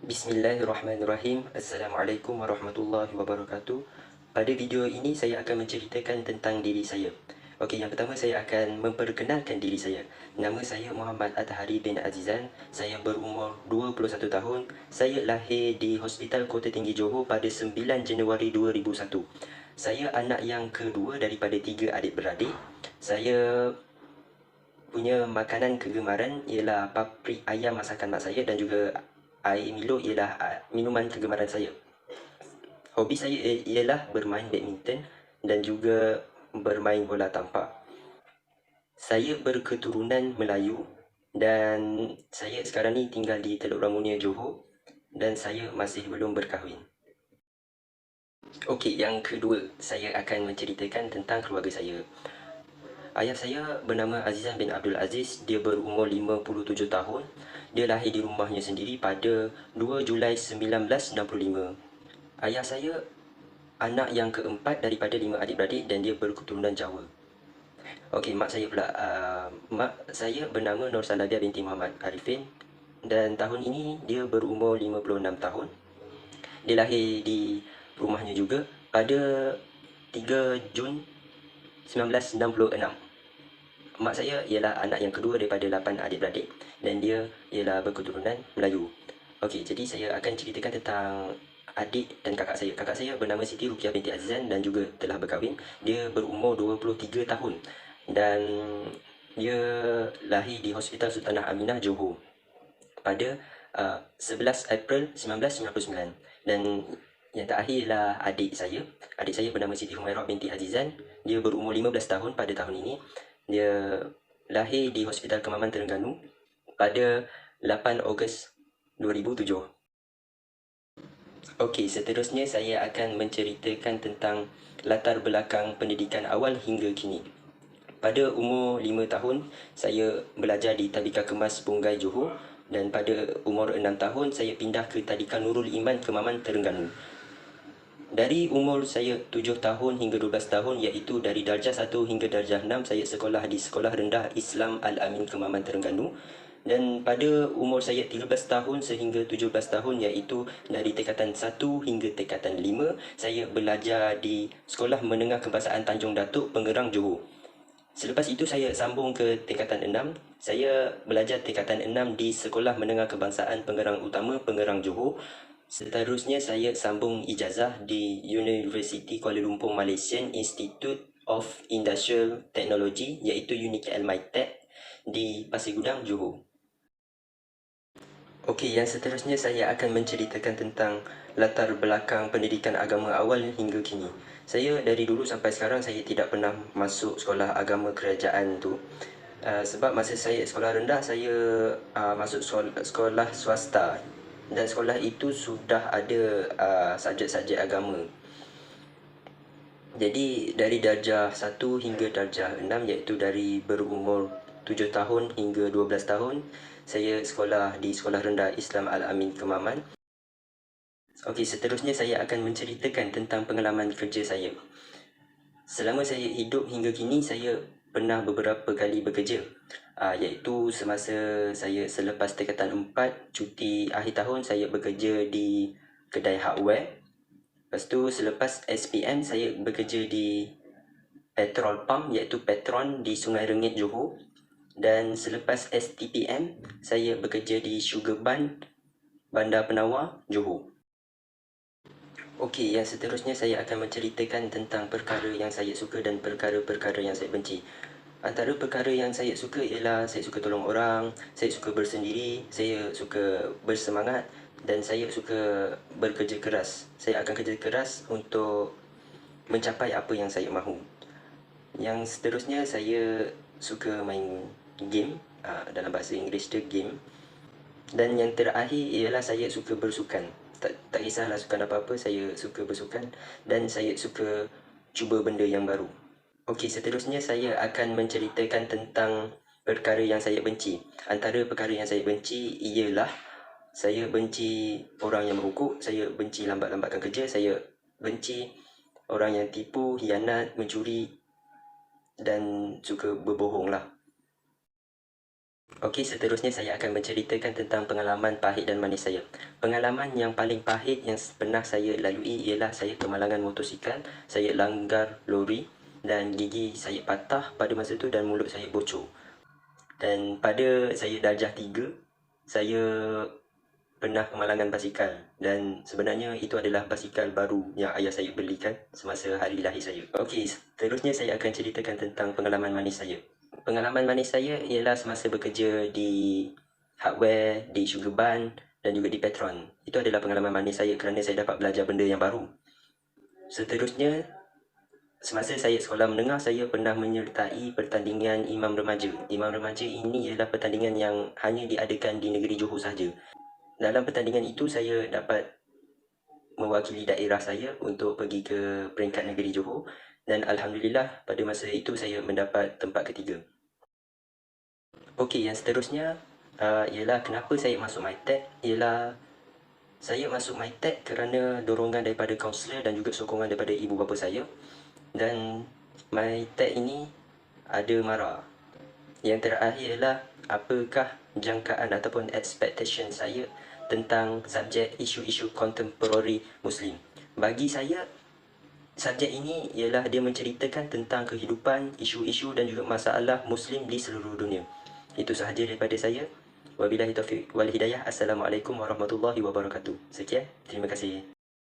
Bismillahirrahmanirrahim. Assalamualaikum warahmatullahi wabarakatuh. Pada video ini saya akan menceritakan tentang diri saya. Okey, yang pertama saya akan memperkenalkan diri saya. Nama saya Muhammad Athari bin Azizan. Saya berumur 21 tahun. Saya lahir di Hospital Kota Tinggi Johor pada 9 Januari 2001. Saya anak yang kedua daripada 3 adik-beradik. Saya punya makanan kegemaran ialah paprik ayam masakan mak saya dan juga air Milo ialah minuman kegemaran saya. Hobi saya ialah bermain badminton dan juga bermain bola tampar. Saya berketurunan Melayu dan saya sekarang ni tinggal di Teluk Ramunia, Johor dan saya masih belum berkahwin. Okey, yang kedua, saya akan menceritakan tentang keluarga saya. Ayah saya bernama Azizan bin Abdul Aziz. Dia berumur 57 tahun. Dia lahir di rumahnya sendiri pada 2 Julai 1965. Ayah saya anak yang keempat daripada 5 adik-beradik dan dia berketurunan Jawa. Okey, mak saya pula. Mak saya bernama Nur Salabia binti Muhammad Arifin dan tahun ini dia berumur 56 tahun. Dia lahir di rumahnya juga pada 3 Jun 1966. Mak saya ialah anak yang kedua daripada 8 adik-beradik dan dia ialah berketurunan Melayu. Okey, jadi saya akan ceritakan tentang adik dan kakak saya. Kakak saya bernama Siti Rukiah binti Azizan dan juga telah berkahwin. Dia berumur 23 tahun dan dia lahir di Hospital Sultanah Aminah, Johor pada 11 April 1999. Dan yang terakhir ialah adik saya. Adik saya bernama Siti Humairah binti Azizan. Dia berumur 15 tahun pada tahun ini. Dia lahir di Hospital Kemaman Terengganu pada 8 Ogos 2007. Okey, seterusnya saya akan menceritakan tentang latar belakang pendidikan awal hingga kini. Pada umur 5 tahun, saya belajar di Tadika Kemas Bungai Johor dan pada umur 6 tahun, saya pindah ke Tadika Nurul Iman Kemaman Terengganu. Dari umur saya 7 tahun hingga 12 tahun, iaitu dari darjah 1 hingga darjah 6, saya sekolah di Sekolah Rendah Islam Al-Amin Kemaman Terengganu. Dan pada umur saya 13 tahun sehingga 17 tahun, iaitu dari tingkatan 1 hingga tingkatan 5, saya belajar di Sekolah Menengah Kebangsaan Tanjung Datuk, Pengerang, Johor. Selepas itu saya sambung ke tingkatan 6. Saya belajar tingkatan 6 di Sekolah Menengah Kebangsaan Pengerang Utama, Pengerang, Johor. Seterusnya saya sambung ijazah di University Kuala Lumpur Malaysian Institute of Industrial Technology, iaitu UNIKL MITEC di Pasir Gudang, Johor. Okey, yang seterusnya saya akan menceritakan tentang latar belakang pendidikan agama awal hingga kini. Saya dari dulu sampai sekarang saya tidak pernah masuk sekolah agama kerajaan tu. Sebab masa saya sekolah rendah, saya masuk sekolah swasta dan sekolah itu sudah ada subjek-subjek agama. Jadi dari darjah 1 hingga darjah 6, iaitu dari berumur 7 tahun hingga 12 tahun, saya sekolah di Sekolah Rendah Islam Al-Amin Kemaman. Okey, seterusnya saya akan menceritakan tentang pengalaman kerja saya. Selama saya hidup hingga kini, saya pernah beberapa kali bekerja, iaitu semasa saya selepas tingkatan 4 cuti akhir tahun, saya bekerja di kedai hardware. Lepas tu selepas SPM, saya bekerja di petrol pump, iaitu Petron di Sungai Rengit, Johor. Dan selepas STPM, saya bekerja di Sugar Bun, Bandar Penawar, Johor. Okey, yang seterusnya saya akan menceritakan tentang perkara yang saya suka dan perkara-perkara yang saya benci. Antara perkara yang saya suka ialah saya suka tolong orang, saya suka bersendiri, saya suka bersemangat dan saya suka bekerja keras. Saya akan kerja keras untuk mencapai apa yang saya mahu. Yang seterusnya saya suka main game, dalam bahasa Inggeris dia game. Dan yang terakhir ialah saya suka bersukan. Tak kisahlah sukan apa-apa, saya suka bersukan dan saya suka cuba benda yang baru. Okey, seterusnya saya akan menceritakan tentang perkara yang saya benci. Antara perkara yang saya benci ialah saya benci orang yang merukuk, saya benci lambat-lambatkan kerja, saya benci orang yang tipu, hianat, mencuri dan suka berbohong lah. Okey, seterusnya saya akan menceritakan tentang pengalaman pahit dan manis saya. Pengalaman yang paling pahit yang pernah saya lalui ialah saya kemalangan motosikal, saya langgar lori dan gigi saya patah pada masa tu dan mulut saya bocor. Dan pada saya darjah 3, saya pernah kemalangan basikal dan sebenarnya itu adalah basikal baru yang ayah saya belikan semasa hari lahir saya. Okey, seterusnya saya akan ceritakan tentang pengalaman manis saya. Pengalaman manis saya ialah semasa bekerja di hardware, di Sugar Bun dan juga di Petron. Itu adalah pengalaman manis saya kerana saya dapat belajar benda yang baru. Seterusnya, semasa saya sekolah menengah, saya pernah menyertai pertandingan Imam Remaja. Imam Remaja ini ialah pertandingan yang hanya diadakan di negeri Johor sahaja. Dalam pertandingan itu, saya dapat mewakili daerah saya untuk pergi ke peringkat negeri Johor dan Alhamdulillah pada masa itu saya mendapat tempat ketiga. Okey, yang seterusnya ialah kenapa saya masuk MyTech ialah saya masuk MyTech kerana dorongan daripada kaunselor dan juga sokongan daripada ibu bapa saya. Dan MyTech ini ada mara. Yang terakhir ialah apakah jangkaan ataupun expectation saya tentang subjek isu-isu contemporary Muslim. Bagi saya, subjek ini ialah dia menceritakan tentang kehidupan, isu-isu dan juga masalah Muslim di seluruh dunia. Itu sahaja daripada saya. Wabillahi taufiq wal hidayah. Assalamualaikum warahmatullahi wabarakatuh. Sekian, terima kasih.